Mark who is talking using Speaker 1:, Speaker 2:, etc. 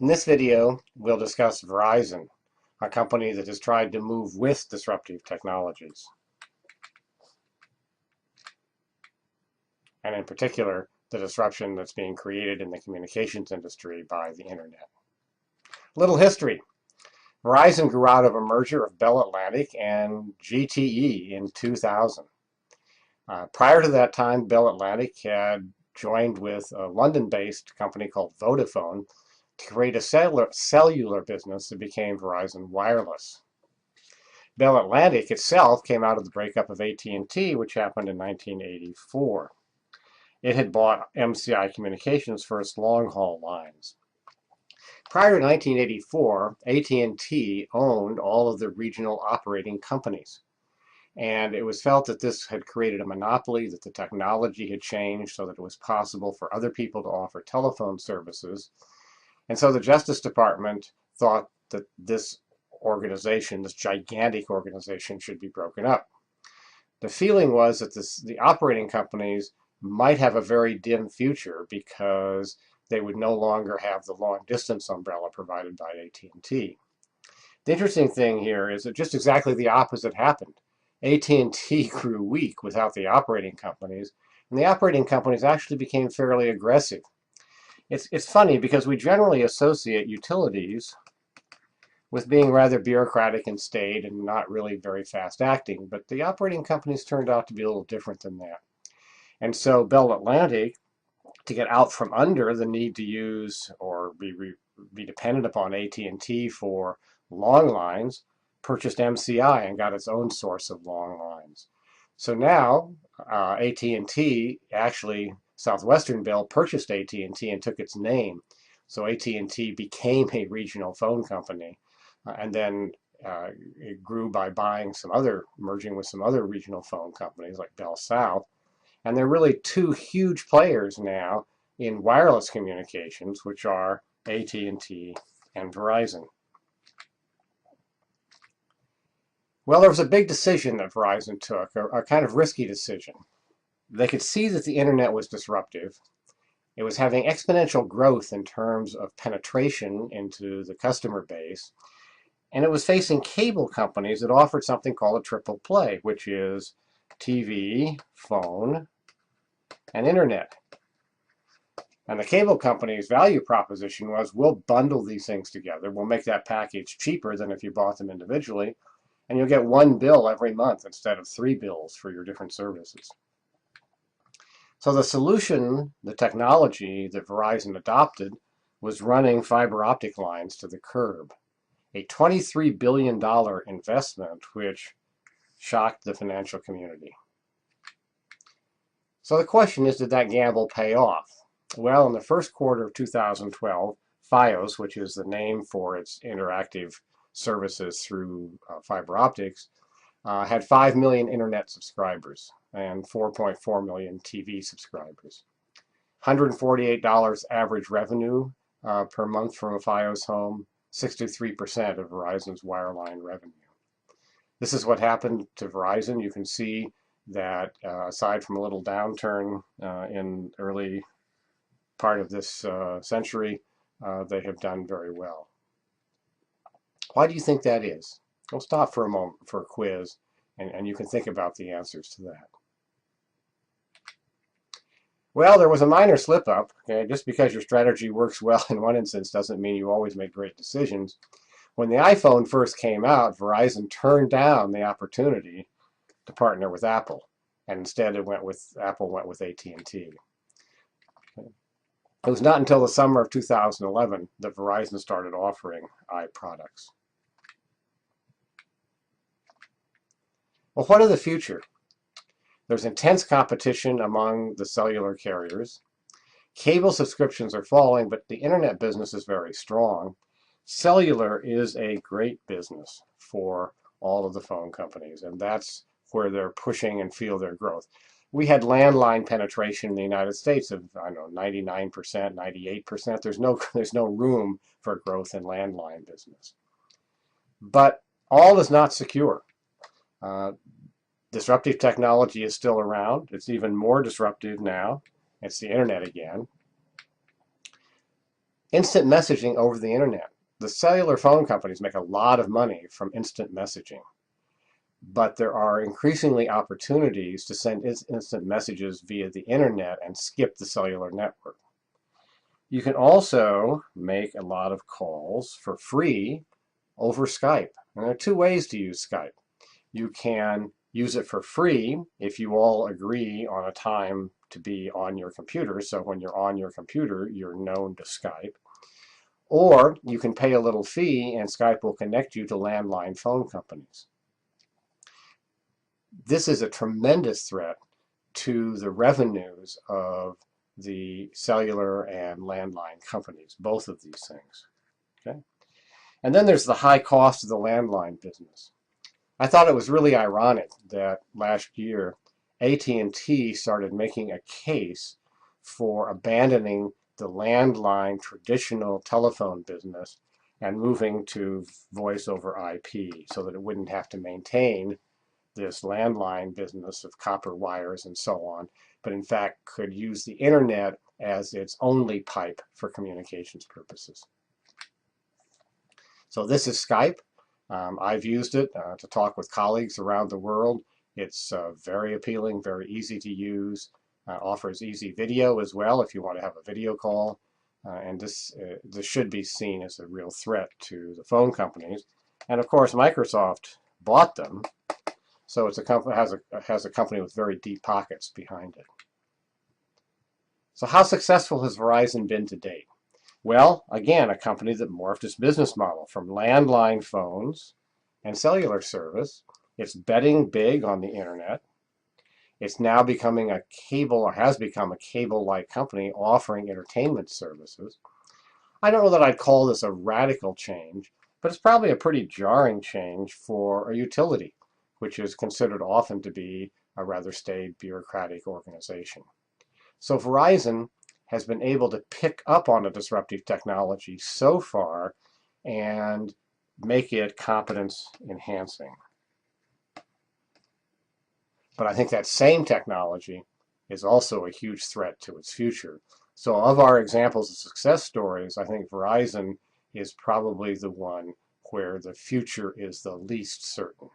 Speaker 1: In this video, we'll discuss Verizon, a company that has tried to move with disruptive technologies, and in particular, the disruption that's being created in the communications industry by the internet. Little history. Verizon grew out of a merger of Bell Atlantic and GTE in 2000. Prior to that time, Bell Atlantic had joined with a London-based company called Vodafone to create a cellular business that became Verizon Wireless. Bell Atlantic itself came out of the breakup of AT&T, which happened in 1984. It had bought MCI Communications for its long-haul lines. Prior to 1984, AT&T owned all of the regional operating companies. And it was felt that this had created a monopoly, that the technology had changed so that it was possible for other people to offer telephone services. And so the Justice Department thought that this organization, this gigantic organization, should be broken up. The feeling was that the operating companies might have a very dim future because they would no longer have the long distance umbrella provided by AT&T. The interesting thing here is that just exactly the opposite happened. AT&T grew weak without the operating companies, and the operating companies actually became fairly aggressive. It's funny because we generally associate utilities with being rather bureaucratic and staid and not really very fast acting, but the operating companies turned out to be a little different than that. And so Bell Atlantic, to get out from under the need to use or be dependent upon AT&T for long lines, purchased MCI and got its own source of long lines. So now AT&T, actually Southwestern Bell purchased AT&T and took its name. So AT&T became a regional phone company, and then it grew by merging with some other regional phone companies like Bell South. And there are really two huge players now in wireless communications, which are AT&T and Verizon. Well, there was a big decision that Verizon took, a kind of risky decision. They could see that the internet was disruptive. It was having exponential growth in terms of penetration into the customer base. And it was facing cable companies that offered something called a triple play, which is TV, phone, and internet. And the cable company's value proposition was, we'll bundle these things together. We'll make that package cheaper than if you bought them individually. And you'll get one bill every month instead of 3 bills for your different services. So the solution, the technology that Verizon adopted, was running fiber optic lines to the curb. A $23 billion investment which shocked the financial community. So the question is, did that gamble pay off? Well, in the first quarter of 2012, Fios, which is the name for its interactive services through fiber optics, had 5 million internet subscribers and 4.4 million TV subscribers. $148 average revenue per month from a Fios home, 63% of Verizon's wireline revenue. This is what happened to Verizon. You can see that aside from a little downturn in early part of this century, they have done very well. Why do you think that is? We'll stop for a moment for a quiz, and you can think about the answers to that. Well, there was a minor slip-up. Okay? Just because your strategy works well in one instance doesn't mean you always make great decisions. When the iPhone first came out, Verizon turned down the opportunity to partner with Apple, and instead Apple went with AT&T. It was not until the summer of 2011 that Verizon started offering iProducts. Well, what of the future? There's intense competition among the cellular carriers. Cable subscriptions are falling, but the internet business is very strong. Cellular is a great business for all of the phone companies, and that's where they're pushing and feel their growth. We had landline penetration in the United States of, I don't know, 99%, 98%. There's no room for growth in landline business. But all is not secure. Disruptive technology is still around. It's even more disruptive now. It's the internet again. Instant messaging over the internet. The cellular phone companies make a lot of money from instant messaging, but there are increasingly opportunities to send instant messages via the internet and skip the cellular network. You can also make a lot of calls for free over Skype. And there are two ways to use Skype. You can use it for free if you all agree on a time to be on your computer. So when you're on your computer, you're known to Skype. Or you can pay a little fee and Skype will connect you to landline phone companies. This is a tremendous threat to the revenues of the cellular and landline companies, both of these things. Okay? And then there's the high cost of the landline business. I thought it was really ironic that last year AT&T started making a case for abandoning the landline traditional telephone business and moving to voice over IP so that it wouldn't have to maintain this landline business of copper wires and so on, but in fact could use the internet as its only pipe for communications purposes. So this is Skype. I've used it to talk with colleagues around the world. It's very appealing, very easy to use, offers easy video as well if you want to have a video call. And this should be seen as a real threat to the phone companies. And of course, Microsoft bought them, so it's a company has a company with very deep pockets behind it. So how successful has Verizon been to date? Well, again, a company that morphed its business model from landline phones and cellular service. It's betting big on the internet. It's now becoming a cable, or has become a cable-like company offering entertainment services. I don't know that I'd call this a radical change, but it's probably a pretty jarring change for a utility, which is considered often to be a rather staid bureaucratic organization. So Verizon has been able to pick up on a disruptive technology so far and make it competence enhancing. But I think that same technology is also a huge threat to its future. So of our examples of success stories, I think Verizon is probably the one where the future is the least certain.